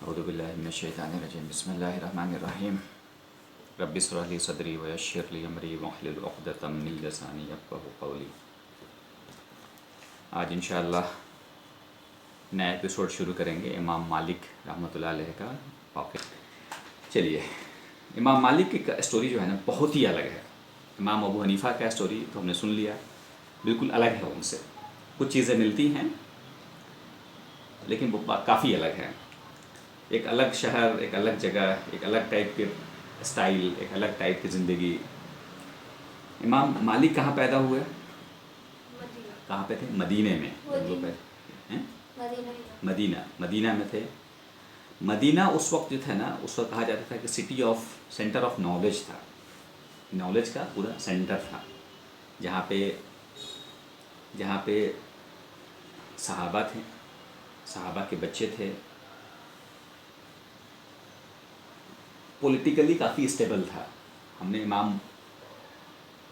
औज़ुबिल्लाहि मिनश्शैतानिर्रजीम बिस्मिल्लाहिर्रहमानिर्रहीम रब्बि इश्रह ली सदरी व यस्सिर ली अमरी वहलुल उक़दतम मिन लिसानी यफ़क़हू क़ौली। आज इंशाअल्लाह नया एपिसोड शुरू करेंगे इमाम मालिक रहमतुल्लाह अलैह का वाक़या। चलिए, इमाम मालिक की स्टोरी जो है ना बहुत ही अलग है। इमाम अबू हनीफ़ा का स्टोरी तो हमने सुन लिया, बिल्कुल अलग है उनसे। कुछ चीज़ें मिलती हैं लेकिन वो काफ़ी अलग है। एक अलग शहर, एक अलग जगह, एक अलग टाइप के स्टाइल, एक अलग टाइप की ज़िंदगी। इमाम मालिक कहाँ पैदा हुए? कहाँ पे थे? मदीने में। मदीना में थे। मदीना उस वक्त जो था ना, उस वक्त कहा जाता था कि city of centre of knowledge था। नॉलेज का पूरा सेंटर था, जहाँ पे सहाबा थे, सहाबा के बच्चे थे। पॉलिटिकली काफ़ी स्टेबल था। हमने इमाम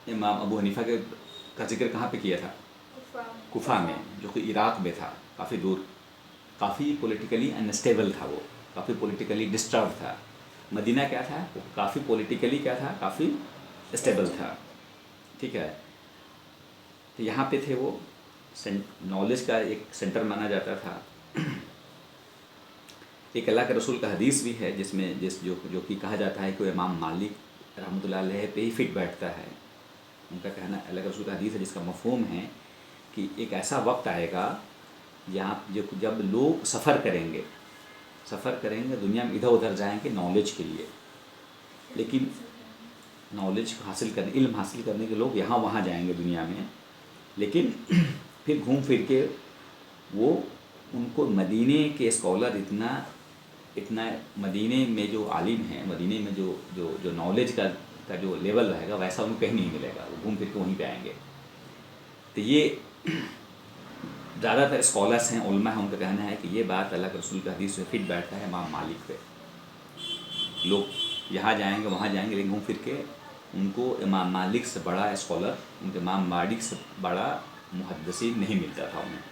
अबू हनीफ़ा का जिक्र कहाँ पे किया था? कुफा में, जो कि इराक़ में था, काफ़ी दूर। काफ़ी पॉलिटिकली अनस्टेबल था, वो काफ़ी पॉलिटिकली डिस्टर्ब था। मदीना क्या था? वो काफ़ी पॉलिटिकली क्या था? काफ़ी स्टेबल था। ठीक है, तो यहाँ पे थे वो। नॉलेज का एक सेंटर माना जाता था। एक अल्लाह के रसूल का हदीस भी है जिसमें जो कि कहा जाता है कि इमाम मालिक रहमतुल्लाह अलैह पे ही फिट बैठता है। उनका कहना, अल्लाह के रसूल का हदीस है जिसका मफ़हूम है कि एक ऐसा वक्त आएगा जब लोग सफ़र करेंगे दुनिया में, इधर उधर जाएंगे नॉलेज के लिए, लेकिन नॉलेज हासिल करने, इल्म हासिल करने के लोग यहाँ वहाँ जाएंगे दुनिया में, लेकिन फिर घूम फिर के वो उनको मदीने के स्कॉलर इतना मदीने में जो आलिम हैं, मदीने में जो नॉलेज का जो लेवल रहेगा वैसा उनको कहीं नहीं मिलेगा। वो घूम फिर के वहीं पे आएंगे। तो ये ज़्यादातर स्कॉलर्स हैं, उलमा हैं, उनका कहना है कि ये बात अल्लाह के रसूल का हदीस से फिट बैठता है इमाम मालिक पे। लोग यहाँ जाएंगे वहाँ जाएंगे, लेकिन घूम फिर के उनको इमाम मालिक से बड़ा स्कॉलर, उनके इमाम मालिक से बड़ा मुहद्दिसीन नहीं मिलता था उन्हें।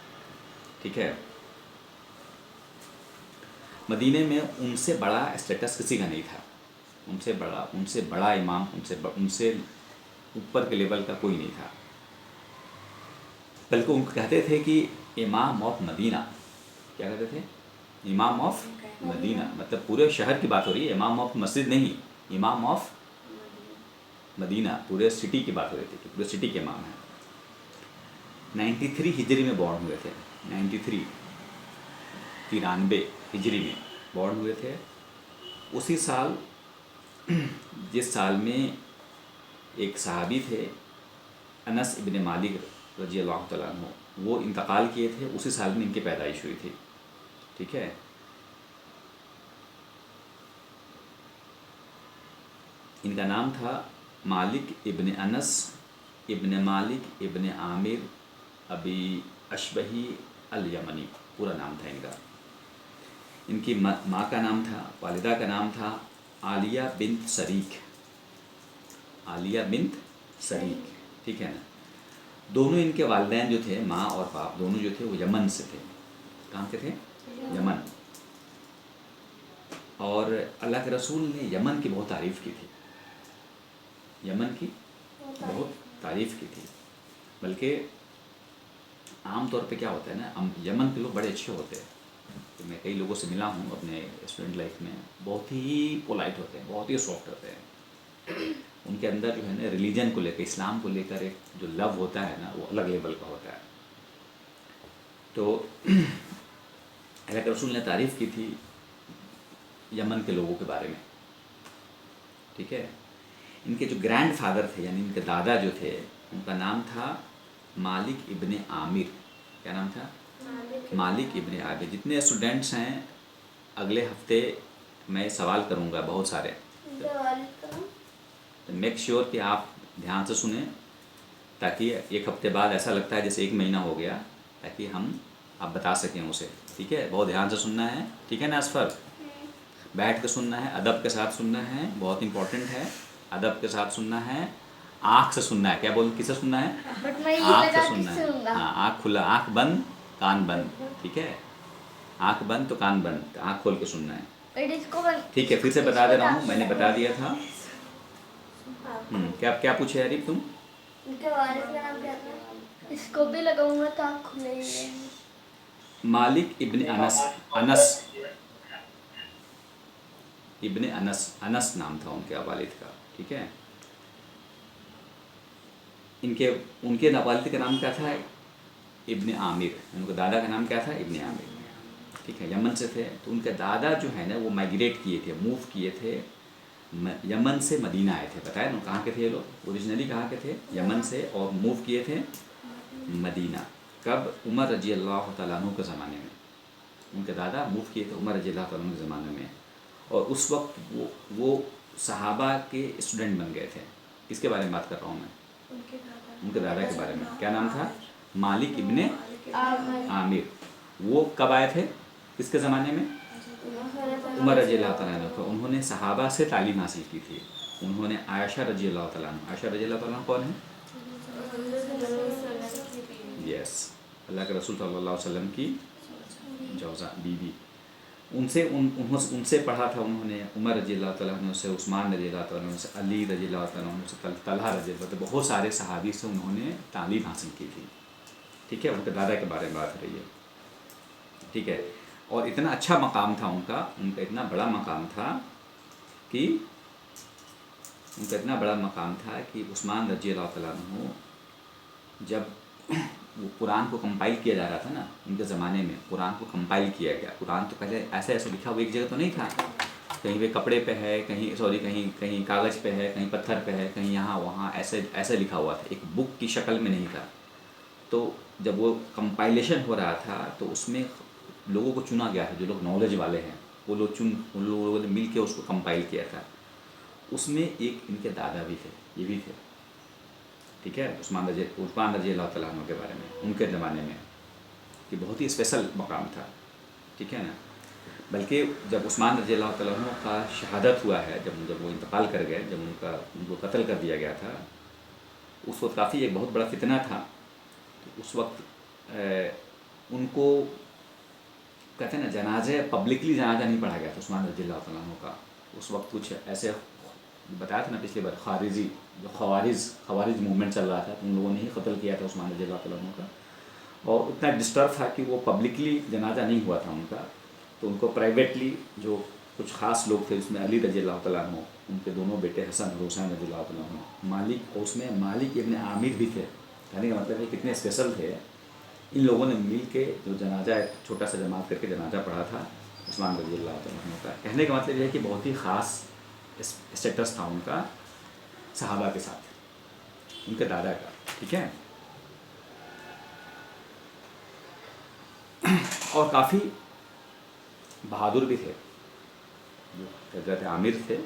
ठीक है, मदीने में उनसे बड़ा स्टेटस किसी का नहीं था। उनसे बड़ा इमाम, उनसे ऊपर के लेवल का कोई नहीं था। बल्कि उनको कहते थे कि इमाम ऑफ मदीना। क्या कहते थे? इमाम ऑफ मदीना, मतलब पूरे शहर की बात हो रही है, इमाम ऑफ मस्जिद नहीं, इमाम ऑफ मदीना, पूरे सिटी की बात हो रही थी कि पूरे सिटी के इमाम हैं। 93 हिजरी में बॉर्न हुए थे। 93 हिजरी में बॉर्न हुए थे। उसी साल, जिस साल में एक सहाबी थे अनस इब्न मालिक रजी अल्लाह तआला अन्हु, वो इंतकाल किए थे, उसी साल में इनकी पैदाइश हुई थी। ठीक है, इनका नाम था मालिक इब्न अनस इब्न मालिक इब्न आमिर अबी अशबही अल यमनी, पूरा नाम था इनका। इनकी माँ का नाम था, वालिदा का नाम था आलिया बिन्त शरीक। आलिया बिन्त शरीक, ठीक है ना। दोनों इनके वालिदैन जो थे, माँ और बाप दोनों जो थे, वो यमन से थे। कहाँ के थे? यमन। और अल्लाह के रसूल ने यमन की बहुत तारीफ़ की थी। यमन की बहुत तारीफ़ की थी। बल्कि आम तौर पे क्या होता है ना, यमन के लोग बड़े अच्छे होते हैं। तो मैं कई लोगों से मिला हूँ अपने स्टूडेंट लाइफ में, बहुत ही पोलाइट होते हैं, बहुत ही सॉफ्ट होते हैं। उनके अंदर जो है ना, रिलीजन को लेकर, इस्लाम को लेकर एक जो लव होता है ना, वो अलग लेवल का होता है। तो अल्लाह के रसूल ने तारीफ़ की थी यमन के लोगों के बारे में। ठीक है, इनके जो ग्रैंड फादर थे, यानी इनके दादा जो थे, उनका नाम था मालिक इब्ने आमिर। क्या नाम था? मालिक इब्ने आमिर। जितने स्टूडेंट्स हैं, अगले हफ्ते मैं सवाल करूंगा बहुत सारे, तो मेक श्योर कि आप ध्यान से सुने, ताकि एक हफ्ते बाद ऐसा लगता है जैसे एक महीना हो गया, ताकि आप बता सकें उसे। ठीक है, बहुत ध्यान से सुनना है। ठीक है ना असफर? बैठ के सुनना है, अदब के साथ सुनना है, बहुत इंपॉर्टेंट है। अदब के साथ सुनना है, आँख से सुनना है। क्या बोल, किसे सुनना है? आँख से सुनना है। हाँ, आँख खुला, आँख बंद, कान बंद। ठीक है, आँख बंद तो कान बंद, आँख खोल के सुनना है। इसको बंद। ठीक है, फिर से बता दे रहा हूँ, मैंने बता दिया था। क्या क्या पूछे आरिफ तुम? इनके वारिस का नाम क्या था? इसको भी लगाऊंगा तो आँख खुलेगी। मालिक इब्न अनस, अनस इब्न अनस, अनस नाम था उनके वालिद का। ठीक है, इनके उनके वालिद का नाम क्या था? इब्न आमिर। उनके दादा का नाम क्या था? इब्न आमिर। ठीक है, यमन से थे। तो उनके दादा जो है ना वो माइग्रेट किए थे, मूव किए थे, यमन से मदीना आए थे। बताया ना कहाँ के थे ये लोग? ओरिजिनली कहाँ के थे? यमन से, और मूव किए थे मदीना। कब? उमर रजी अल्लाह तआला अन्हु के ज़माने में। उनके दादा मूव किए थे उमर रजी अल्लाह तआला अन्हु के ज़माने में, और उस वक्त वो सहाबा के स्टूडेंट बन गए थे। किसके बारे में बात कर रहा हूँ मैं? उनके दादा के बारे में। क्या नाम था? मालिक इब्ने आमिर। वो कब आए थे? किसके ज़माने में? उमर रजी अल्लाह तआला अन्हु। तो उन्होंने सहाबा से तालीम हासिल की थी। उन्होंने आयशा रजी अल्लाह तआला अन्हा, आयशा रजी अल्लाह तआला अन्हा कौन है? यस, अल्लाह के रसूल सल्लल्लाहु अलैहि वसल्लम की जौजा बीवी। उनसे पढ़ा था उन्होंने। उमर रजी अल्लाह तआला अन्हु से, उस्मान रजी अल्लाह तआला अन्हु से, अली रजी अल्लाह तआला अन्हु से, तलहा रजी अल्लाह, तो बहुत सारे सहाबी से उन्होंने तालीम हासिल की थी। ठीक है, उनके दादा के बारे में बात रही है। ठीक है, और इतना अच्छा मकाम था उनका इतना बड़ा मकाम था कि उस्मान रजी अल्लाह तआला अन्हु जब वो कुरान को कंपाइल किया जा रहा था ना, उनके ज़माने में कुरान को कंपाइल किया गया। कुरान तो पहले ऐसे ऐसे लिखा हुआ एक जगह तो नहीं था, कहीं पे कपड़े पे है, कहीं कागज़ पे है, कहीं पत्थर पे है, कहीं यहाँ वहाँ ऐसे ऐसे लिखा हुआ था, एक बुक की शक्ल में नहीं था। तो जब वो कंपाइलेशन हो रहा था तो उसमें लोगों को चुना गया था, जो लोग नॉलेज वाले हैं उन लोगों ने मिल के उसको कंपाइल किया था। उसमें एक इनके दादा भी थे, ये भी थे। ठीक है, उस्मान रजी अल्लाह तआला अन्हु के बारे में, उनके ज़माने में, कि बहुत ही स्पेशल मकाम था। ठीक है ना, बल्कि जब उस्मान रजी अल्लाह तआला अन्हु का शहादत हुआ है, जब वो इंतकाल कर गए, जब उनको कत्ल कर दिया गया था, उस वक्त काफ़ी एक बहुत बड़ा फितना था। तो उस वक्त उनको कहते हैं ना, जनाजे पब्लिकली जनाजा नहीं पढ़ा गया था उस्मान रजी अल्लाह तआला अन्हु का। उस वक्त कुछ ऐसे बताया था ना पिछली बार, खवारिज मूवमेंट चल रहा था, तो उन लोगों ने ही कत्ल किया था उस्मान रजी अल्लाह तआला अन्हु का। और उतना डिस्टर्ब था कि वो पब्लिकली जनाजा नहीं हुआ था उनका, तो उनको प्राइवेटली जो कुछ ख़ास लोग थे, उसमें अली रजी अल्लाह तआला अन्हु, उनके दोनों बेटे हसन और हुसैन रजी अल्लाह तआला अन्हु, मालिक, और उसमें मालिक इब्न आमिर भी थे। कहने का मतलब है कितने स्पेशल थे। इन लोगों ने मिल के जो जनाजा, एक छोटा सा जमात करके जनाजा पढ़ा था उस्मान रजी अल्लाह तआला अन्हु का। कहने का मतलब यह है कि बहुत ही ख़ास स्टेटस था उनका सहाबा के साथ, उनके दादा का। ठीक है, और काफ़ी बहादुर भी थे। जो हज़रत आमिर थे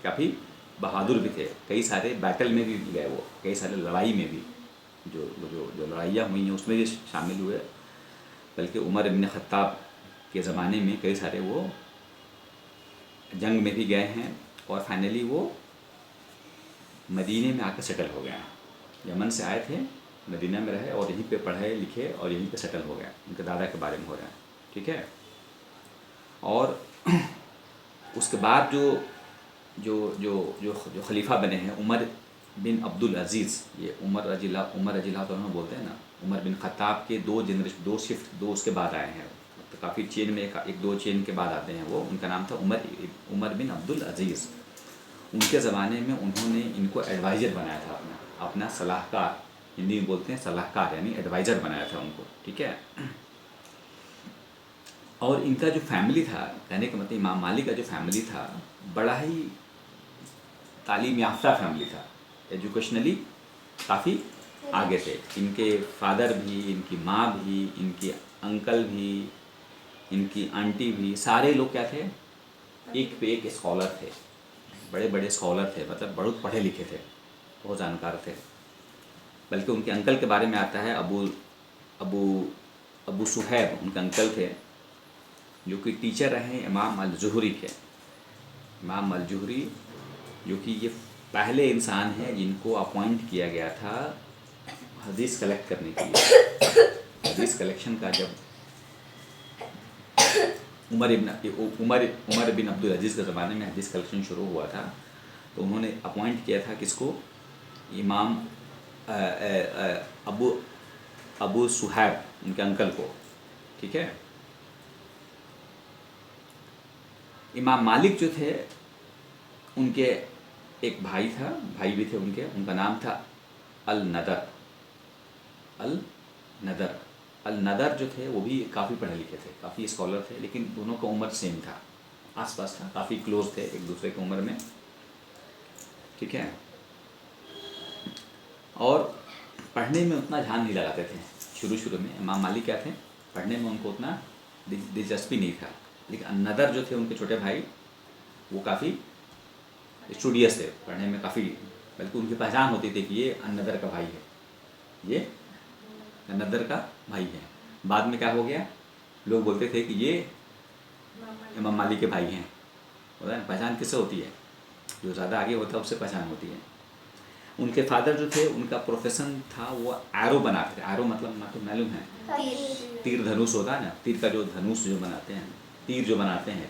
काफ़ी बहादुर भी थे, कई सारे बैटल में भी गए वो, कई सारे लड़ाई में भी, जो लड़ाइयाँ हुई हैं उसमें भी शामिल हुए। बल्कि उमर इब्न ख़त्ताब के ज़माने में कई सारे वो जंग में भी गए हैं, और फाइनली वो मदीने में आकर सेटल हो गए हैं। यमन से आए थे, मदीना में रहे और यहीं पे पढ़े लिखे और यहीं पे सेटल हो गए। उनके दादा के बारे में हो रहा है। ठीक है, और उसके बाद जो खलीफा बने हैं उमर बिन अब्दुल अज़ीज़, ये उमर रजी अल्लाह तो बोलते हैं ना, उमर बिन ख़त्ताब के दो उसके बाद आए हैं, तो काफ़ी चेन में एक दो चेन के बाद आते हैं वो। उनका नाम था उमर बिन अब्दुल अज़ीज़। उनके ज़माने में उन्होंने इनको एडवाइज़र बनाया था, अपना सलाहकार, हिंदी में बोलते हैं सलाहकार, यानी एडवाइज़र बनाया था उनको। ठीक है, और इनका जो फैमिली था, कहने का मतलब इमाम मालिक का जो फैमिली था, बड़ा ही तालीम याफ्ता फैमिली था, एजुकेशनली काफ़ी आगे थे। इनके फादर भी, इनकी माँ भी, इनके अंकल भी, इनकी आंटी भी, सारे लोग क्या थे? एक पे एक स्कॉलर थे, बड़े बड़े स्कॉलर थे, मतलब बहुत पढ़े लिखे थे, बहुत जानकार थे। बल्कि उनके अंकल के बारे में आता है, अबू सुहैब उनके अंकल थे, जो कि टीचर रहे इमाम अल-ज़ुहरी के। इमाम अल-ज़ुहरी जो कि ये पहले इंसान हैं जिनको अपॉइंट किया गया था हदीस कलेक्ट करने के लिए। हदीस कलेक्शन का जब उमर बिन अब्दुल अजीज़ के ज़माने में हदीस कलेक्शन शुरू हुआ था, तो उन्होंने अपॉइंट किया था किसको, इमाम अबू अबू सुहैब, उनके अंकल को, ठीक है। इमाम मालिक जो थे उनके एक भाई था, भाई भी थे उनके, उनका नाम था अल नदर। अल नदर जो थे वो भी काफ़ी पढ़े लिखे थे, काफ़ी स्कॉलर थे, लेकिन दोनों का उम्र सेम था, आसपास था, काफ़ी क्लोज थे एक दूसरे की उम्र में, ठीक है। और पढ़ने में उतना ध्यान नहीं लगाते थे शुरू में। इमाम मालिक क्या थे, पढ़ने में उनको उतना दिलचस्पी नहीं था, लेकिन नदर जो थे उनके छोटे भाई, वो काफ़ी स्टूडियस थे, पढ़ने में काफ़ी, बल्कि उनकी पहचान होती थी कि ये नदर का भाई है, ये नदर का भाई है। बाद में क्या हो गया, लोग बोलते थे कि ये इमाम मालिक के भाई हैं। होता है, पहचान किससे होती है, जो ज़्यादा आगे होता है उससे पहचान होती है। उनके फादर जो थे उनका प्रोफेशन था वो एरो बनाते थे। एरो मतलब ना तो मालूम है, तीर धनुष होता है ना, तीर का जो धनुष जो बनाते हैं, तीर जो बनाते हैं,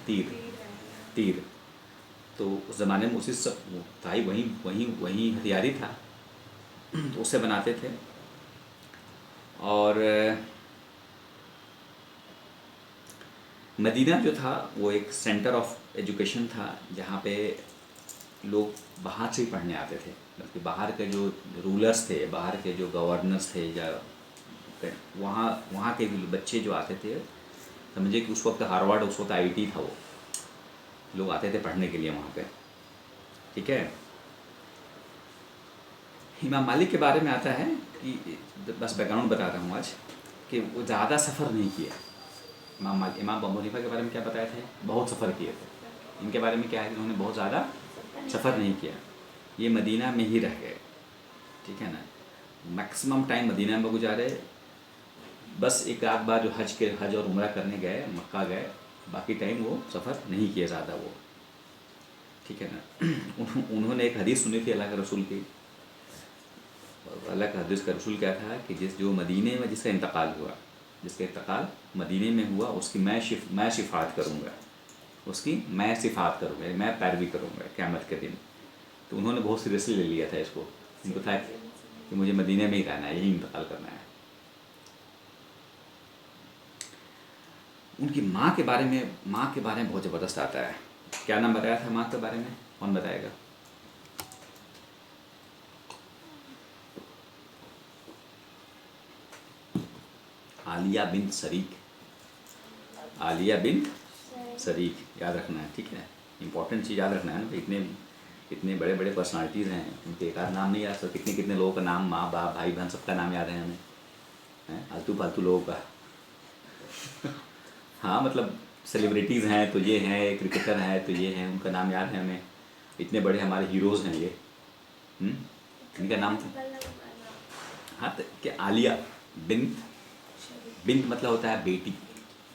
तीर तो उस ज़माने में उसी सब था ही, वही हथियारी था, तो उससे बनाते थे। और मदीना जो था वो एक सेंटर ऑफ एजुकेशन था, जहाँ पे लोग बाहर से ही पढ़ने आते थे, बल्कि बाहर के जो रूलर्स थे, बाहर के जो गवर्नर्स थे, या वहाँ के भी बच्चे जो आते थे, समझिए कि उस वक्त हार्वर्ड, उस वक्त आईआईटी था, वो लोग आते थे पढ़ने के लिए वहाँ पे, ठीक है। इमाम मालिक के बारे में आता है कि, बस बैकग्राउंड बता रहा हूँ आज, कि वो ज़्यादा सफ़र नहीं किए। इमाम अबू हनीफा के बारे में क्या बताए थे, बहुत सफ़र किए थे। इनके बारे में क्या है कि उन्होंने बहुत ज़्यादा सफ़र नहीं किया, ये मदीना में ही रह गए, ठीक है ना। मैक्सिमम टाइम मदीना में गुजारे, बस एक आध बार जो हज और उम्रा करने गए, मक्का गए, बाकी टाइम वो सफ़र नहीं किया ज़्यादा वो, ठीक है ना। उन्होंने एक हदीस सुनी थी अल्लाह के रसूल की। अल्लाह का हदीस का रसूल क्या था कि जो मदीने में जिसका इंतकाल हुआ, जिसका इंतकाल मदीने में हुआ, उसकी मैं शिफात करूँगा, उसकी मैं सिफात करूँगा, मैं पैरवी करूँगा क़यामत के दिन। तो उन्होंने बहुत सीरियसली ले लिया था इसको, उनको था कि मुझे मदीने में ही रहना है, यही इंतकाल करना है। उनकी माँ के बारे में बहुत ज़बरदस्त आता है। क्या नाम बताया था माँ के बारे में, कौन बताएगा? आलिया बिन शरीक, आलिया बिन शरीक, याद रखना है, ठीक है। इंपॉर्टेंट चीज़ याद रखना है ना, इतने बड़े बड़े पर्सनालिटीज़ हैं, उनके एक आध नाम नहीं याद, कितने लोगों का नाम, माँ बाप भाई बहन सबका नाम याद है हमें, हैं फालतू फालतू लोगों का। हाँ मतलब सेलिब्रिटीज़ हैं तो ये हैं, क्रिकेटर हैं तो ये हैं, उनका नाम याद है हमें, इतने बड़े हमारे हीरोज़ हैं ये, इनका नाम था। हाँ तो क्या, आलिया बिन्त मतलब होता है बेटी।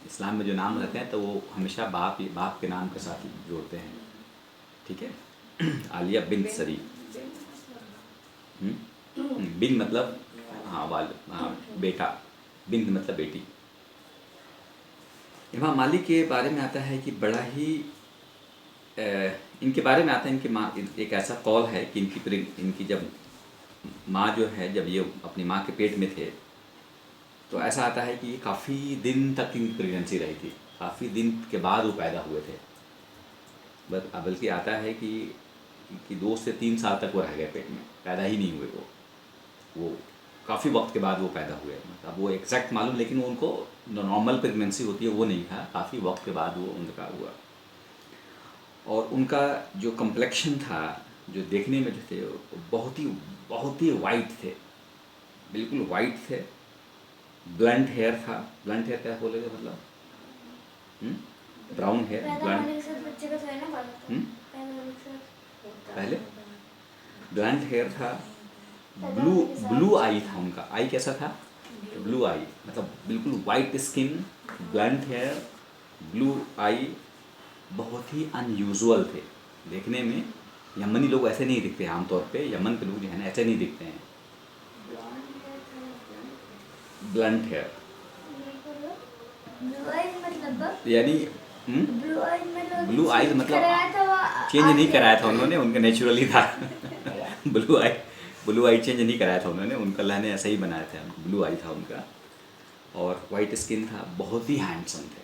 इस्लाम में जो नाम रहते हैं तो वो हमेशा बाप के नाम के साथ जोड़ते हैं, ठीक है। आलिया बिन्त शरीक, बिन मतलब हाँ बेटा, बिन्त मतलब बेटी। इमाम मालिक के बारे में आता है कि बड़ा ही इनके बारे में आता है, इनकी माँ, एक ऐसा कौल है कि इनकी जब माँ जो है, जब ये अपनी माँ के पेट में थे, तो ऐसा आता है कि काफ़ी दिन तक इनकी प्रेगनेंसी रही थी, काफ़ी दिन के बाद वो पैदा हुए थे। बल्कि आता है कि 2 से 3 साल तक वो रह गए पेट में, पैदा ही नहीं हुए वो काफ़ी वक्त के बाद वो पैदा हुए। मतलब वो एग्जैक्ट मालूम, लेकिन उनको नॉर्मल प्रेगनेंसी होती है वो नहीं था, काफ़ी वक्त के बाद वो उनका हुआ। और उनका जो कम्प्लेक्शन था, जो देखने में जो थे, बहुत ही वाइट थे, बिल्कुल वाइट थे। ब्लंट हेयर था, ब्लंट हेयर क्या बोलेगे मतलब, ब्राउन हेयर, ब्लंट, पहले ब्लंट हेयर था, ब्लू आई था उनका। आई कैसा था, ब्लू आई, मतलब बिल्कुल white skin, blunt hair, blue eye, बहुत ही अनयूजुअल थे देखने में। यमनी लोग ऐसे नहीं दिखते आमतौर पे, यमन के लोग जो है ना ऐसे नहीं दिखते हैं। ब्लंट हेयर यानी ब्लू आइज मतलब ब्लू आइज मतलब कराया था वो चेंज नहीं कराया था उन्होंने, उनका नेचुरली था। ब्लू आई चेंज नहीं कराया था उन्होंने, उनका अल्लाह ने ऐसा ही बनाया था, ब्लू आई था उनका। और वाइट स्किन था, बहुत ही हैंडसम थे,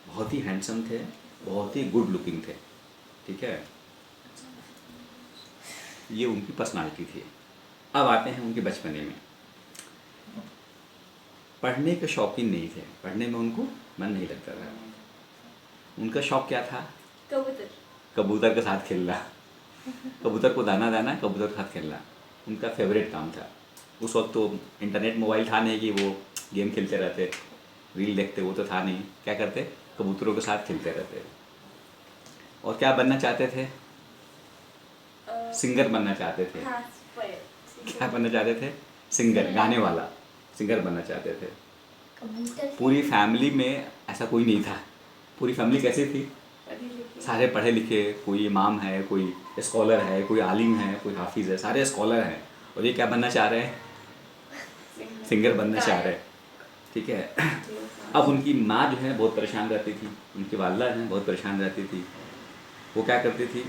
बहुत ही हैंडसम थे, बहुत ही गुड लुकिंग थे, ठीक है। ये उनकी पर्सनालिटी थी। अब आते हैं उनके बचपने में। पढ़ने के शौकीन नहीं थे, पढ़ने में उनको मन नहीं लगता था। उनका शौक क्या था? कबूतर। कबूतर के साथ खेलना, कबूतर को दाना दाना, कबूतर के साथ खेलना उनका फेवरेट काम था। उस वक्त तो इंटरनेट मोबाइल था नहीं कि वो गेम खेलते रहते, रील देखते, वो तो था नहीं। क्या करते? कबूतरों के साथ खेलते रहते। और क्या बनना चाहते थे? सिंगर बनना चाहते थे। हाँ, क्या बनना चाहते थे? सिंगर, गाने वाला सिंगर बनना चाहते थे। कबूतर पूरी फैमिली में ऐसा कोई नहीं था। पूरी फैमिली कैसी थी? सारे पढ़े लिखे, कोई इमाम है, कोई स्कॉलर है, कोई आलिम है, कोई हाफिज़ है, सारे स्कॉलर हैं। और ये क्या बनना चाह रहे हैं? सिंगर बनना चाह रहे हैं, ठीक है। अब उनकी माँ जो है बहुत परेशान रहती थी, उनकी वालदा जो है बहुत परेशान रहती थी। वो क्या करती थी?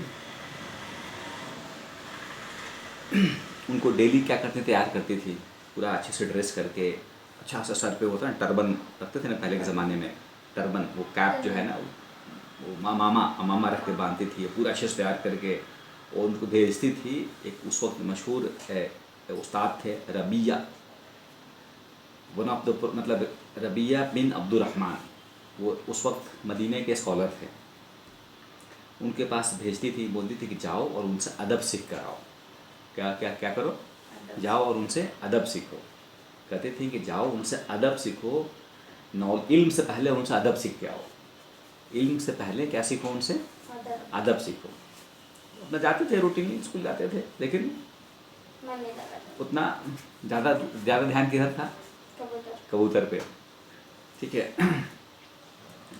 उनको डेली क्या करते, तैयार करती थी, पूरा अच्छे से ड्रेस करके, अच्छा सा सर पे होता है ना टर्बन रखते थे ना पहले के ज़माने में, टर्बन, वो कैप जो है ना, वो मामा रख के बांधती थी, पूरा अच्छे से तैयार करके। और उनको भेजती थी। एक उस वक्त मशहूर उस्ताद थे, रबिया, वन ऑफ द, मतलब रबिया बिन अब्दुर्रहमान, वो उस वक्त मदीने के स्कॉलर थे। उनके पास भेजती थी, बोलती थी कि जाओ और उनसे अदब सीख कर आओ। क्या क्या क्या करो? जाओ और उनसे अदब सीखो। कहते थे कि जाओ उनसे अदब सीखो, इल्म से पहले उनसे अदब सीख के आओ। इल्म से पहले क्या सीखो? उनसे अदब सीखो। अपना जाते थे, रूटीनली स्कूल जाते थे, लेकिन उतना ज़्यादा ध्यान किधर था? कबूतर पे, ठीक है।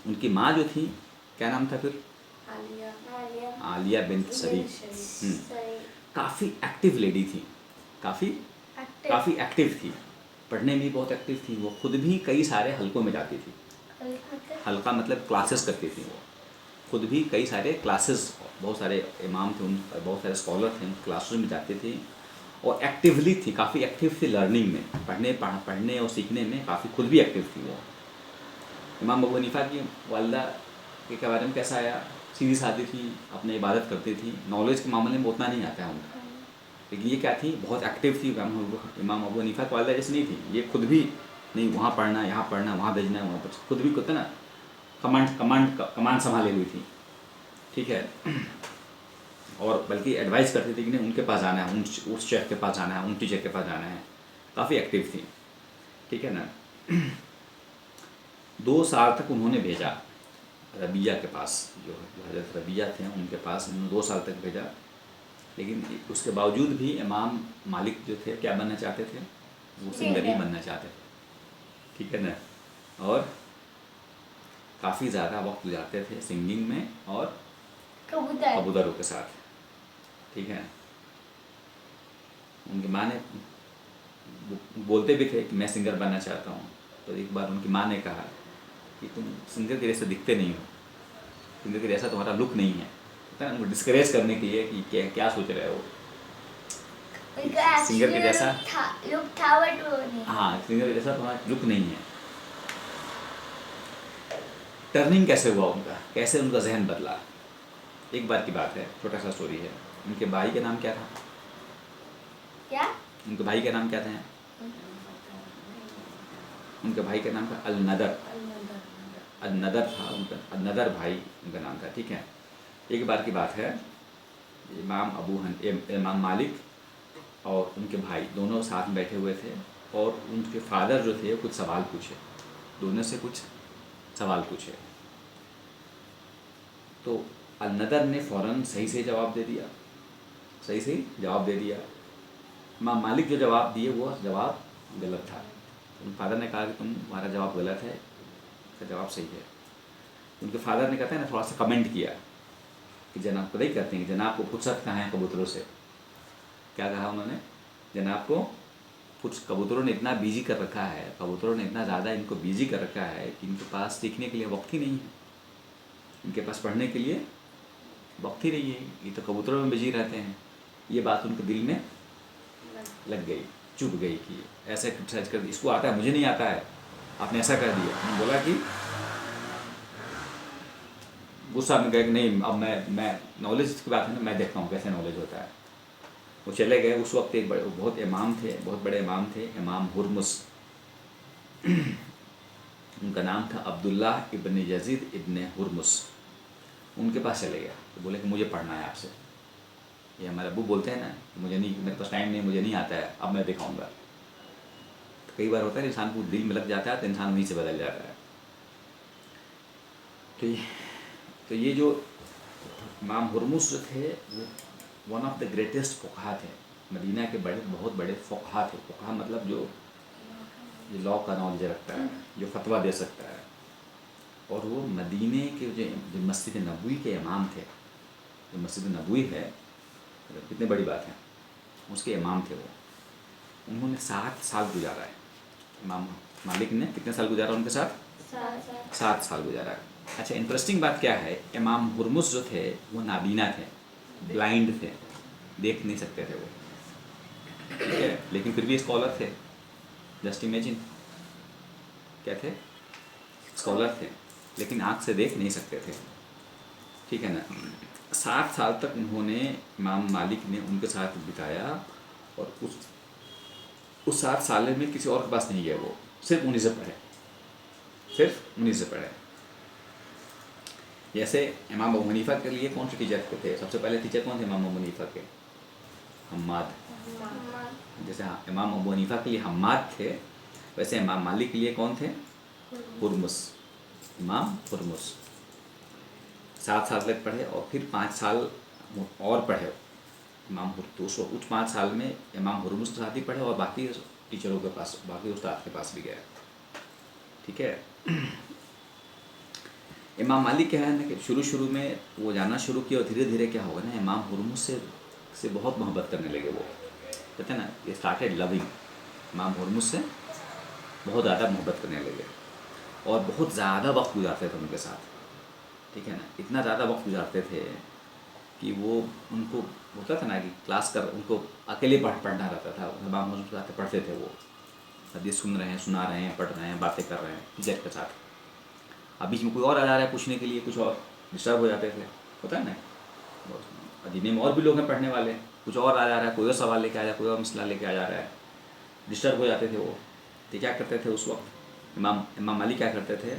उनकी माँ जो थी, क्या नाम था फिर? आलिया बिन्त शरीफ। काफ़ी एक्टिव लेडी थी, काफ़ी एक्टिव थी, पढ़ने में भी बहुत एक्टिव थी। वो खुद भी कई सारे हलकों में जाती थी। हल्का मतलब क्लासेस करती थी वो, खुद भी कई सारे क्लासेस, बहुत सारे इमाम थे, उन बहुत सारे स्कॉलर थे, उन क्लासेस में जाती थी। और एक्टिवली थी, काफ़ी एक्टिव थी लर्निंग में, पढ़ने और सीखने में काफ़ी खुद भी एक्टिव थी वो। इमाम अबू हनीफा की वालदा के बारे में कैसा आया? सीधी सादी थी, अपने इबादत करती थी, नॉलेज के मामले में उतना नहीं आता है उनका। लेकिन ये क्या थी? बहुत एक्टिव थी। इमाम अबू हनीफा की वालदा जैसे नहीं थी, ये खुद भी नहीं, वहाँ पढ़ना, यहाँ पढ़ना, वहाँ भेजना है, वहाँ पर खुद भी कहते ना कमांड संभाली हुई थी, ठीक है। और बल्कि एडवाइस करती थी कि नहीं उनके पास जाना है, उस शेख के पास जाना है, उन टीचर के पास जाना है। काफ़ी एक्टिव थी, ठीक है ना। 2 साल तक उन्होंने भेजा रबिया के पास, जो हज़रत रबिया थे उनके पास उन्होंने 2 साल तक भेजा। लेकिन उसके बावजूद भी इमाम मालिक जो थे क्या बनना चाहते थे? वो सिंगर ही बनना चाहते थे, ठीक है ना। और काफ़ी ज़्यादा वक्त गुजारते थे सिंगिंग में और कबूतरों के साथ, ठीक है। उनकी माँ ने बोलते भी थे कि मैं सिंगर बनना चाहता हूँ। तो एक बार उनकी माँ ने कहा कि तुम सिंगर के जैसे दिखते नहीं हो, सिंगर के जैसा तुम्हारा लुक नहीं है, पता है, उनको डिस्करेज करने के लिए कि क्या सोच रहे हो, सिंगर के जैसा लुक था बट वो नहीं। हाँ, सिंगर के जैसा तुम्हारा लुक नहीं है। टर्निंग कैसे हुआ उनका, कैसे उनका जहन बदला? एक बार की बात है, छोटा सा स्टोरी है। उनके भाई का नाम क्या था? क्या? उनके भाई का नाम क्या था? उनके भाई का नाम था अल-नदर था उनका, अल-नदर भाई उनका नाम था, ठीक है। एक बार की बात है, इमाम मालिक और उनके भाई दोनों साथ में बैठे हुए थे। और उनके फादर जो थे कुछ सवाल पूछे, दोनों से कुछ सवाल पूछे। तो अल-नदर ने फ़ौरन सही से जवाब दे दिया, इमाम मालिक जो जवाब दिए वो जवाब गलत था। उनके फादर ने कहा कि तुम्हारा जवाब गलत है, इसका जवाब सही है। उनके फादर ने कहते हैं ना, थोड़ा सा कमेंट किया कि जनाब को नहीं कहते हैं, जनाब को फुर्सत कहाँ है कबूतरों से। क्या कहा उन्होंने? जनाब को कुछ कबूतरों ने इतना बिजी कर रखा है, कबूतरों ने इतना ज़्यादा इनको बिजी कर रखा है कि इनके पास सीखने के लिए वक्त ही नहीं है। इनके पास पढ़ने के लिए वक्त ही नहीं है, ये तो कबूतरों में बिजी रहते हैं। ये बात उनके दिल में लग गई, चुभ गई कि ऐसे क्रिटिसाइज कर दिया, इसको आता है मुझे नहीं आता है, आपने ऐसा कर दिया। मैंने बोला कि गुस्सा में गए कि नहीं, अब मैं नॉलेज की बात है ना, मैं देखता हूँ कैसे नॉलेज होता है। वो चले गए। उस वक्त एक बड़े बहुत इमाम थे, बहुत बड़े इमाम थे, इमाम हुरमुस। उनका नाम था अब्दुल्ला इब्न यजीद इब्न हुरमुस। उनके पास चले गया तो बोले कि मुझे पढ़ना है आपसे। ये हमारे अब्बू बोलते हैं ना कि मुझे नहीं, मेरे पास टाइम नहीं, मुझे नहीं आता है, अब मैं दिखाऊंगा। तो कई बार होता है इंसान को दिल में लग जाता है तो इंसान वहीं से बदल जाता है। तो ये जो इमाम हुरमुस जो थे वो वन ऑफ द ग्रेटेस्ट फ़ुक़हा थे, मदीना के बहुत बड़े फ़ुक़हा थे। फ़ुक़हा मतलब जो लॉ का नॉलेज रखता है, जो फतवा दे सकता है। और वो मदीने के जो मस्जिद नबवी के इमाम थे, जो मस्जिद नबवी है, कितनी बड़ी बात है, उसके इमाम थे वो। उन्होंने 7 साल गुजारा है। इमाम मालिक ने कितने साल गुजारा उनके साथ? 7 साल गुजारा। अच्छा, इंटरेस्टिंग बात क्या है, इमाम हुरमुस जो थे वो नाबीना थे, ब्लाइंड थे, देख नहीं सकते थे वो, ठीक है, लेकिन फिर भी स्कॉलर थे। जस्ट इमेजिन, क्या थे? स्कॉलर थे, लेकिन आँख से देख नहीं सकते थे, ठीक है ना। 7 साल तक उन्होंने, इमाम मालिक ने उनके साथ बिताया। और उस 7 साल में किसी और के पास नहीं गया, वो सिर्फ उन्हीं से पढ़े, सिर्फ उन्हीं से पढ़े। जैसे इमाम अबू हनीफा के लिए कौन से टीचर थे? सबसे पहले टीचर कौन थे इमाम अबू हनीफा के? हम्माद। जैसे इमाम अबू हनीफा के लिए हम्माद थे, वैसे इमाम मालिक के लिए कौन थे? हुरमुस, इमाम हुरमुस। 7 साल तक पढ़े और फिर 5 साल और पढ़े इमाम हुरमुस। उस 5 साल में इमाम हुरमुस के साथ ही पढ़े और बाकी टीचरों के पास, बाकी उस्ताद के पास भी गए, ठीक है। इमाम मालिक क्या है ना कि शुरू में वो जानना शुरू किया और धीरे धीरे क्या होगा ना, इमाम हुरमुस से बहुत मोहब्बत करने लगे वो, कहते हैं ना, ये स्टार्टेड लविंग, इमाम हुरमुस से बहुत ज़्यादा मोहब्बत करने लगे और बहुत ज़्यादा वक्त गुजारते थे उनके साथ, ठीक है ना। इतना ज़्यादा वक्त गुजारते थे कि वो, उनको होता था ना कि क्लास कर, उनको अकेले पढ़ना रहता था। इमाम हुरमुस के साथ पढ़ते थे वो, हदीस सुन रहे हैं, सुना रहे हैं, पढ़ रहे हैं, बातें कर रहे हैं टीचर के साथ। अब बीच में कोई और आ जा रहा है पूछने के लिए, कुछ और डिस्टर्ब हो जाते थे, होता है ना। मदीने में और भी लोग हैं पढ़ने वाले, कुछ और आ जा रहा है, कोई और सवाल लेके आ जा, कोई और मसला लेके आ जा रहा है, डिस्टर्ब हो जाते थे वो। तो क्या करते थे उस वक्त इमाम मालिक क्या करते थे,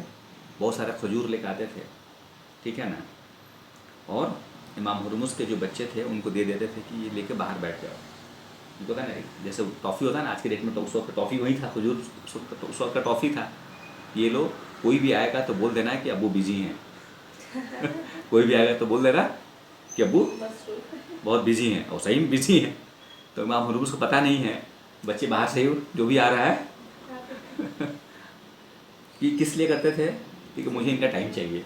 बहुत सारे खजूर लेके आते थे, ठीक है ना, और इमाम हुरमुस के जो बच्चे थे उनको दे देते थे कि ये लेके बाहर बैठ जाओ। उनको था ना, जैसे टॉफ़ी होता है ना आज के डेट में, तो उस वक्त टॉफ़ी वही था, खजूर उस वक्त का टॉफ़ी था। ये लो, कोई भी आएगा तो बोल देना है कि अब्बू बिजी हैं। कोई भी आएगा तो बोल देना कि अब्बू बहुत बिजी हैं, और सही में बिजी हैं। तो इमाम हुरमुस को पता नहीं है, बच्चे बाहर से ही जो भी आ रहा है कि किस लिए करते थे, क्योंकि मुझे इनका टाइम चाहिए,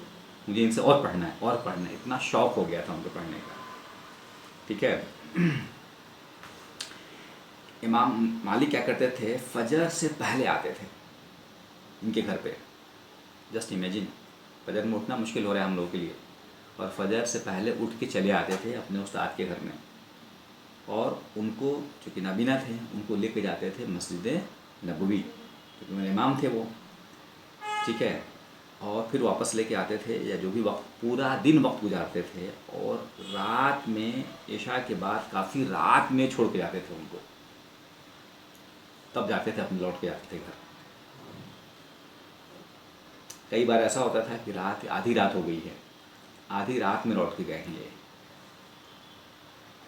मुझे इनसे और पढ़ना है, और पढ़ना है। इतना शौक हो गया था उनको पढ़ने का, ठीक है। इमाम मालिक क्या करते थे, फजर से पहले आते थे इनके घर पे। जस्ट इमेजिन, फजर में उठना मुश्किल हो रहा है हम लोगों के लिए, और फजर से पहले उठ के चले आते थे अपने उस्ताद के घर में, और उनको, चूँकि नाबीना थे, उनको लेके जाते थे मस्जिद नबवी, क्योंकि मेरे इमाम थे वो, ठीक है। और फिर वापस लेके आते थे, या जो भी वक्त, पूरा दिन वक्त गुजारते थे, और रात में इशा के बाद काफ़ी रात में छोड़ के जाते थे उनको, तब जाते थे अपने, लौट के जाते थे घर। कई बार ऐसा होता था कि रात, आधी रात हो गई है, आधी रात में लौट के गए हैं ये।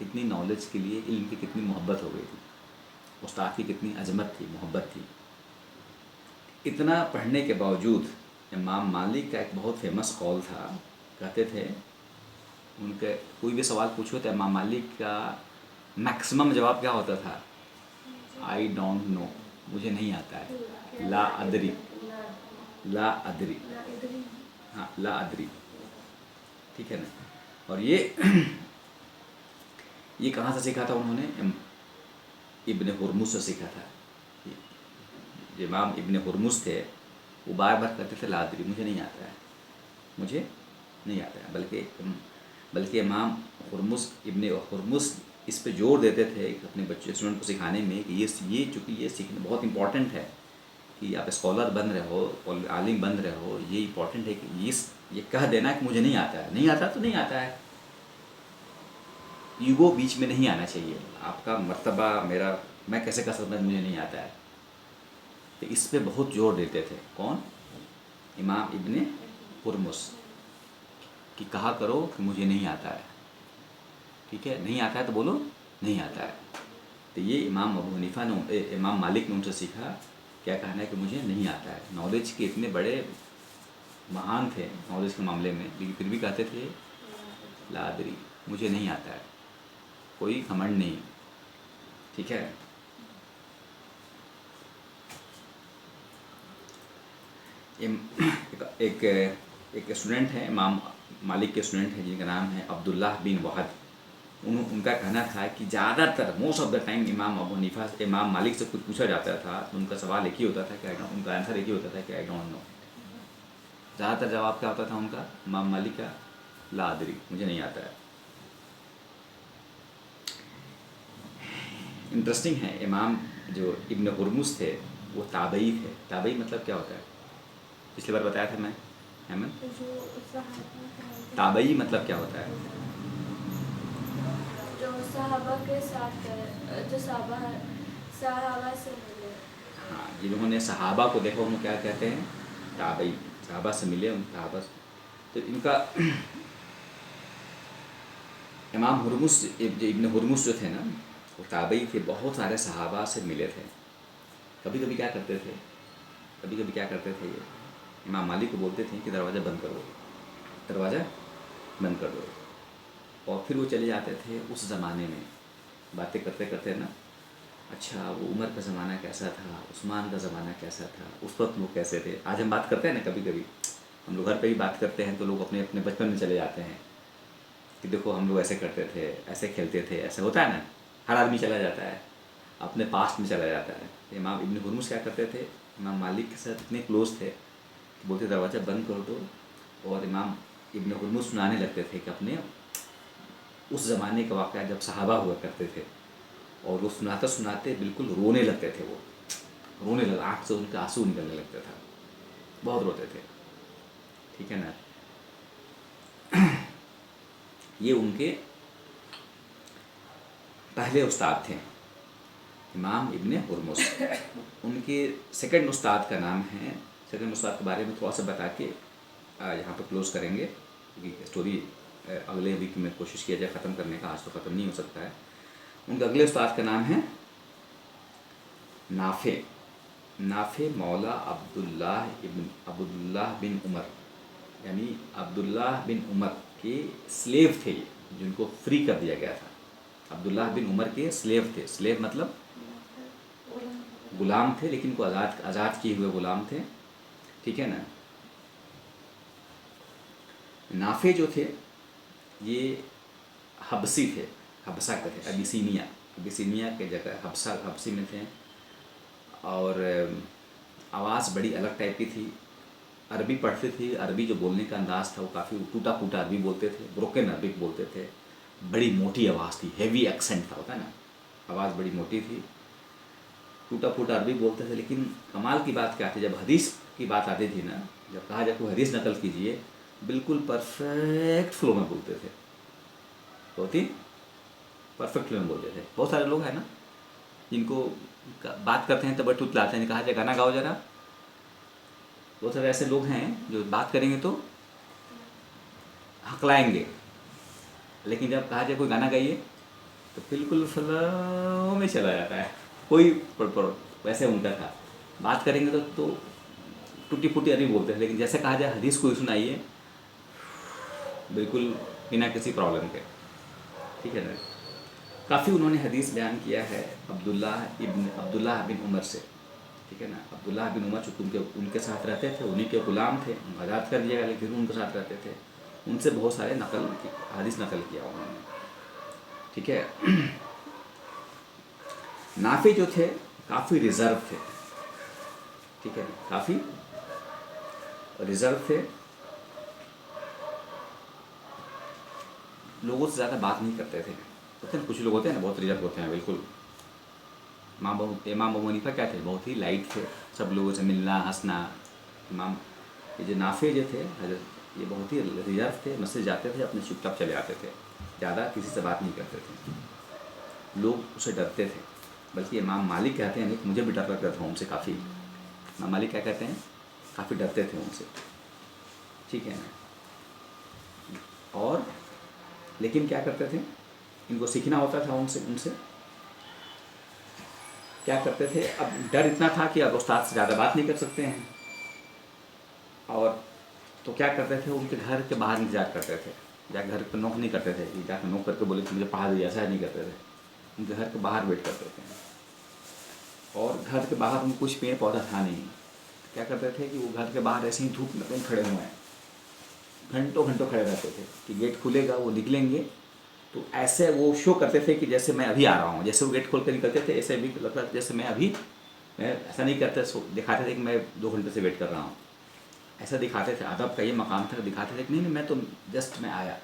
इतनी नॉलेज के लिए, इल्म की कितनी मोहब्बत हो गई थी, उस्ताद की कितनी अजमत थी, मोहब्बत थी। इतना पढ़ने के बावजूद इमाम मालिक का एक बहुत फेमस कॉल था, कहते थे उनके कोई भी सवाल पूछो तो इमाम मालिक का मैक्सिमम जवाब क्या होता था, आई डोंट नो, मुझे नहीं आता है, ला अदरी, ला अदरी, हाँ ला अदरी, ठीक है ना। और ये कहाँ से सीखा था उन्होंने? इब्न हुरमुस से सीखा था। इमाम इब्न हुरमुस थे, वो बार बार कहते थे ला अदरी, मुझे नहीं आता है, मुझे नहीं आता है। बल्कि इमाम हुर्मुस इब्ने हुर्मुस इस पे जोर देते थे अपने बच्चे स्टूडेंट को सिखाने में कि ये चूँकि ये सीखना बहुत इंपॉर्टेंट है कि आप स्कॉलर बन रहे हो और आलिम बन रहे हो, ये इंपॉर्टेंट है कि ये कह देना कि मुझे नहीं आता है, नहीं आता तो नहीं आता है। ईगो बीच में नहीं आना चाहिए। आपका मर्तबा मैं कैसे कह सकता मुझे नहीं आता है, तो इस पे बहुत जोर देते थे। कौन? इमाम इब्ने हुर्मुस कि कहा करो कि मुझे नहीं आता है, ठीक है, नहीं आता है तो बोलो नहीं आता है। तो ये इमाम अबू हनीफा ने इमाम मालिक ने उनसे सीखा क्या कहना है कि मुझे नहीं आता है। नॉलेज के इतने बड़े महान थे नॉलेज के मामले में, लेकिन फिर भी कहते थे ला अदरी, मुझे नहीं आता है, कोई घमंड नहीं, ठीक है। एक स्टूडेंट है इमाम मालिक के स्टूडेंट हैं जिनका नाम है अब्दुल्लाह बिन वहद। उनका कहना था कि ज़्यादातर मोस्ट ऑफ द टाइम इमाम मालिक से कुछ पूछा जाता था तो उनका सवाल एक ही होता था कि उनका आंसर एक ही होता था कि आई डोंट नो। ज़्यादातर जवाब क्या होता था उनका, इमाम मालिक का, ला अदरी, मुझे नहीं आता है। इंटरेस्टिंग है, इमाम जो इब्न हुर्मुस थे वो ताबई थे। ताबई मतलब क्या होता है, पिछली बार बताया था मैं हेमंत। ताबई मतलब क्या होता है? जो सहाबा के साथ जो सहाबा से मिले। हाँ, जिन्होंने सहाबा को देखा उन्हें क्या कहते हैं? ताबई। सहाबा से मिले, उन सहाबा तो इनका इमाम हुर्मुस इब्न हुर्मुस जो थे ना वो ताबई थे, बहुत सारे सहाबा से मिले थे। कभी कभी क्या करते थे ये इमाम मालिक को बोलते थे कि दरवाज़ा बंद कर दो, दरवाज़ा बंद कर दो, और फिर वो चले जाते थे उस ज़माने में बातें करते करते ना, अच्छा वो उमर का ज़माना कैसा था, उस्मान का ज़माना कैसा था, उस वक्त लोग कैसे थे। आज हम बात करते हैं ना, कभी कभी हम लोग घर पे ही बात करते हैं तो लोग अपने अपने बचपन में चले जाते हैं कि देखो हम लोग ऐसे करते थे, ऐसे खेलते थे, ऐसे होता है ना, हर आदमी चला जाता है अपने पास्ट में चला जाता है। इमाम इब्न हुर्मुस क्या करते थे, इमाम मालिक के साथ इतने क्लोज थे कि बोलते दरवाज़ा बंद कर दो, और इमाम इब्न हुर्मुस सुनाने लगते थे कि अपने उस ज़माने का वाक़या जब सहाबा हुआ करते थे, और वो सुनाते सुनाते बिल्कुल रोने लगते थे। वो रोने लगा, आँख से उनका आंसू निकलने लगता था, बहुत रोते थे, ठीक है ना। ये उनके पहले उस्ताद थे इमाम इब्न हुर्मुस। उनके सेकंड उस्ताद का नाम है, सेकंड उस्ताद के बारे में थोड़ा सा बता के यहाँ पर क्लोज़ करेंगे, क्योंकि स्टोरी अगले वीक में कोशिश किया जाए ख़त्म करने का, आज तो ख़त्म नहीं हो सकता है। उनका अगले उस्ताद का नाम है नाफे मौला अब्दुल्लाह बिन उमर, यानी अब्दुल्लाह बिन उमर के स्लेव थे जिनको फ्री कर दिया गया था। अब्दुल्लाह बिन उमर के स्लेव थे, स्लेव मतलब गुलाम थे, लेकिन को आज़ाद किए हुए गुलाम थे, ठीक है ना। नाफे जो थे ये हबसी थे, हबसा के थे, अबिसीनिया के जगह हबसी में थे, और आवाज़ बड़ी अलग टाइप की थी। अरबी पढ़ते थे, अरबी जो बोलने का अंदाज़ था वो काफ़ी टूटा फूटा अरबी बोलते थे, ब्रोकन अरबी बोलते थे, बड़ी मोटी आवाज़ थी, हेवी एक्सेंट था, होता है ना, आवाज़ बड़ी मोटी थी, टूटा फूटा अरबी बोलते थे। लेकिन कमाल की बात क्या थी, जब हदीस की बात आती थी ना, जब कहा जाए कोई हदीस नकल कीजिए, बिल्कुल परफेक्ट फ्लो में बोलते थे, बहुत ही परफेक्ट फ्लो में बोलते थे। बहुत सारे लोग हैं ना जिनको बात करते हैं तब टूट लाते हैं, कहा जाए गाना गाओ जरा, बहुत सारे ऐसे लोग हैं जो बात करेंगे तो हकलाएंगे, लेकिन जब कहा जाए कोई गाना गाइए तो बिल्कुल फ्लो में चला जाता है, कोई वैसे उनका था। बात करेंगे तो टूटी फूटी अरबी बोलते हैं, लेकिन जैसे कहा जाए हदीस कोई सुनाइए, बिल्कुल बिना किसी प्रॉब्लम के, ठीक है ना। काफ़ी उन्होंने हदीस बयान किया है अब्दुल्लाह बिन उमर से, ठीक है ना। अब्दुल्लाह बिन उमर चूँकि उनके साथ रहते थे, उन्हीं के गुलाम थे, आज़ाद कर दिया गया लेकिन उनके साथ रहते थे, उनसे बहुत सारे हदीस नकल किया उन्होंने, ठीक है। नाफी जो थे काफ़ी रिज़र्व थे, ठीक है, काफ़ी रिज़र्व थे, लोगों से ज़्यादा बात नहीं करते थे। होते हैं कुछ लोग होते हैं ना, बहुत रिजर्व होते हैं बिल्कुल। इमाम अबू हनीफा क्या थे, बहुत ही लाइट थे, सब लोगों से मिलना हंसना। इमाम ये जो नाफे जो थे हजरत, ये बहुत ही रिजर्व थे, मस्जिद जाते थे अपने चुपचाप चले आते थे, ज़्यादा किसी से बात नहीं करते थे, लोग उसे डरते थे। बल्कि इमाम मालिक कहते हैं, मुझे भी डर लगता था उनसे काफ़ी। इमाम मालिक क्या कहते हैं, काफ़ी डरते थे उनसे, ठीक है ना। और लेकिन क्या करते थे, इनको सीखना होता था उनसे उनसे क्या करते थे, अब डर इतना था कि अब उस्ताद से ज़्यादा बात नहीं कर सकते हैं, और तो क्या करते थे, उनके घर के बाहर इंतजार करते थे, जाकर घर पर नॉक नहीं करते थे कि जाकर नॉक करके बोले कि मुझे पढ़ा दीजिए, ऐसा नहीं करते थे। उनके घर के बाहर वेट करते थे, और घर के बाहर उनको कुछ पेड़ पौधा था नहीं। क्या करते थे कि वो घर के बाहर ऐसे ही धूप में कहीं खड़े हुए हैं, घंटों घंटों खड़े रहते थे कि गेट खुलेगा वो निकलेंगे, तो ऐसे वो शो करते थे कि जैसे मैं अभी आ रहा हूँ। जैसे वो गेट खोल कर निकलते थे, ऐसे भी लगता था जैसे मैं ऐसा नहीं करते, दिखाते थे कि मैं 2 घंटे से वेट कर रहा हूँ, ऐसा दिखाते थे। अदब का ये मकाम था, दिखाते थे कि नहीं मैं तो जस्ट मैं आया।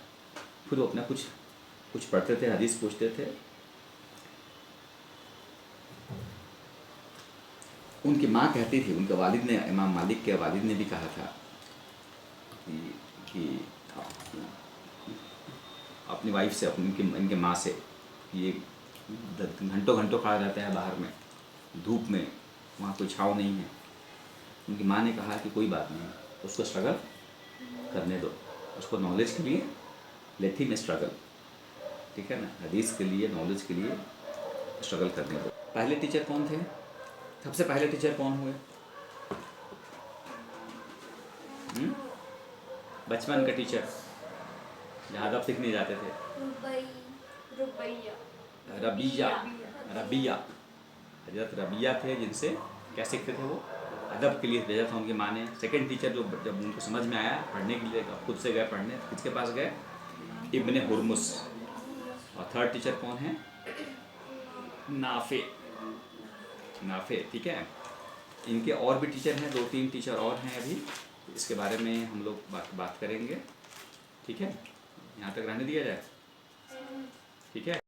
फिर वो अपना कुछ पढ़ते थे, हदीस पूछते थे। उनकी माँ कहती थी, उनके वालिद ने, इमाम मालिक के वालिद ने भी कहा था कि अपनी वाइफ से, इनके माँ से, ये घंटों घंटों खड़ा रहता है बाहर में धूप में, वहाँ कोई छाँव नहीं है। उनकी माँ ने कहा कि कोई बात नहीं, उसको स्ट्रगल करने दो, उसको नॉलेज के लिए लेट हिम स्ट्रगल, ठीक है ना, हदीस के लिए, नॉलेज के लिए स्ट्रगल करने दो। पहले टीचर कौन थे, सबसे पहले टीचर कौन हुए, बचपन का टीचर जहाँ अदब सीखने जाते थे, रबिया रबिया हजरत रबिया थे, जिनसे क्या सीखते थे वो, अदब के लिए भेजा था उनकी माँ ने। सेकंड टीचर जो जब उनको समझ में आया पढ़ने के लिए, खुद से गए पढ़ने, किसके पास गए, इब्ने हुरमुस। और थर्ड टीचर कौन है, नाफे, नाफे, ठीक है। इनके और भी टीचर हैं, 2-3 टीचर और हैं अभी, इसके बारे में हम लोग बात करेंगे, ठीक है। यहाँ तक रहने दिया जाए, ठीक है।